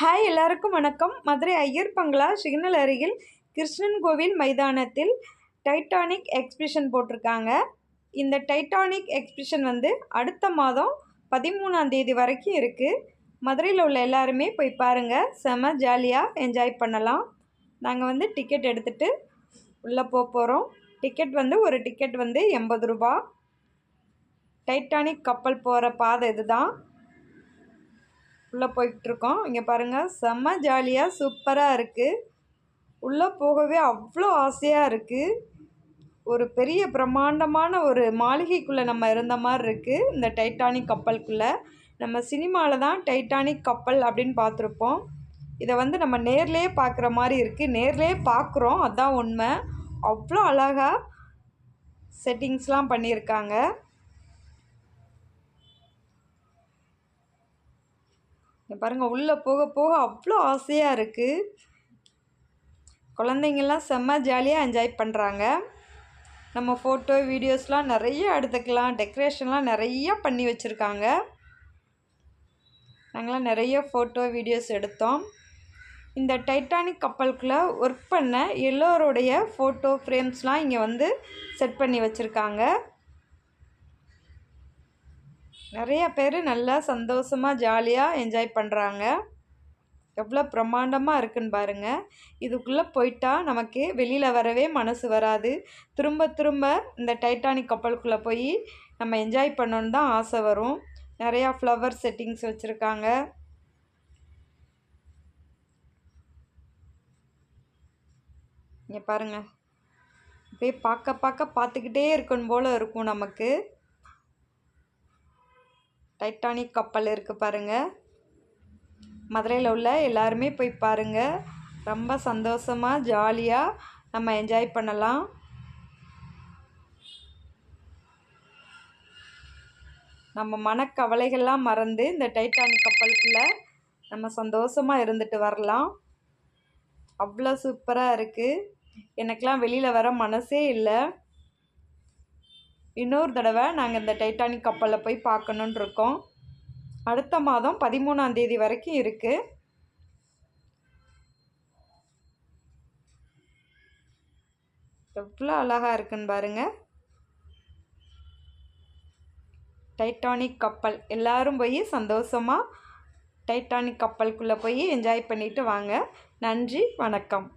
Hi எல்லாருக்கும் வணக்கம். மதுரை ஐயர் பங்களா சிக்னல் அருகில் கிருஷ்ணன் கோவில் மைதானத்தில் டைட்டானிக் எக்ஸிபிஷன் போட்டிருக்காங்க. இந்த டைட்டானிக் எக்ஸிபிஷன் அடுத்த மாதம் 13ஆம் தேதி வரைக்கும் இருக்குது. மதுரையில் உள்ள எல்லாருமே போய் பாருங்கள். செம ஜாலியாக என்ஜாய் பண்ணலாம். நாங்கள் டிக்கெட் எடுத்துகிட்டு உள்ளே போகிறோம். டிக்கெட் ஒரு டிக்கெட் 80 ரூபா. டைட்டானிக் கப்பல் போகிற பாதை இதுதான். உள்ளே போய்கிட்ருக்கோம். இங்கே பாருங்கள், செம்ம ஜாலியாக சூப்பராக இருக்குது. உள்ளே போகவே அவ்வளோ ஆசையாக இருக்குது. ஒரு பெரிய பிரம்மாண்டமான ஒரு மாளிகைக்குள்ளே நம்ம இருந்த மாதிரி இருக்குது. இந்த டைட்டானிக் கப்பலுக்குள்ளே நம்ம சினிமாவில் தான் டைட்டானிக் கப்பல் அப்படின்னு பார்த்துருப்போம். இதை நம்ம நேர்லேயே பார்க்குற மாதிரி இருக்குது. நேர்லேயே பார்க்குறோம், அதுதான் உண்மை. அவ்வளோ அழகாக செட்டிங்ஸ்லாம் பண்ணியிருக்காங்க. இங்கே பாருங்கள், உள்ளே போக போக அவ்வளோ ஆசையாக இருக்குது. குழந்தைங்கள்லாம் செம்ம ஜாலியாக என்ஜாய் பண்ணுறாங்க. நம்ம ஃபோட்டோ வீடியோஸ்லாம் நிறைய எடுத்துக்கலாம். டெக்கரேஷன்லாம் நிறையா பண்ணி வச்சுருக்காங்க. நாங்களாம் நிறைய ஃபோட்டோ வீடியோஸ் எடுத்தோம். இந்த டைட்டானிக் கப்பலுக்குள்ளே ஒர்க் பண்ண எல்லோருடைய ஃபோட்டோ ஃப்ரேம்ஸ்லாம் இங்கே செட் பண்ணி வச்சுருக்காங்க. நிறைய பேர் நல்லா சந்தோஷமாக ஜாலியாக என்ஜாய் பண்ணுறாங்க. எவ்வளோ பிரம்மாண்டமாக இருக்குன்னு பாருங்கள். இதுக்குள்ளே போயிட்டா நமக்கு வெளியில் வரவே மனசு வராது. திரும்ப திரும்ப இந்த டைட்டானிக் கப்பலுக்குள்ளே போய் நம்ம என்ஜாய் பண்ணணுன்னு தான் ஆசை வரும். நிறையா ஃப்ளவர் செட்டிங்ஸ் வச்சுருக்காங்க. இங்கே பாருங்கள், அப்படியே பார்த்துக்கிட்டே இருக்கணும் போல் இருக்கும் நமக்கு. டைட்டானிக் கப்பல் இருக்குது பாருங்கள். மதுரையில் உள்ள எல்லாருமே போய் பாருங்கள். ரொம்ப சந்தோஷமாக ஜாலியாக நம்ம என்ஜாய் பண்ணலாம். நம்ம மனக்கவலைகள்லாம் மறந்து இந்த டைட்டானிக் கப்பலுக்குள்ளே நம்ம சந்தோஷமாக இருந்துட்டு வரலாம். அவ்வளோ சூப்பராக இருக்குது. எனக்கெலாம் வெளியில் வர மனசே இல்லை. இன்னொரு தடவை நாங்கள் இந்த டைட்டானிக் கப்பலில் போய் பார்க்கணுன்னு இருக்கோம். அடுத்த மாதம் 13ஆம் தேதி வரைக்கும் இருக்குது. எவ்வளோ அழகாக இருக்குன்னு பாருங்கள். டைட்டானிக் கப்பல் எல்லாரும் போய் சந்தோஷமாக டைட்டானிக் கப்பலுக்குள்ளே போய் என்ஜாய் பண்ணிவிட்டு வாங்க. நன்றி, வணக்கம்.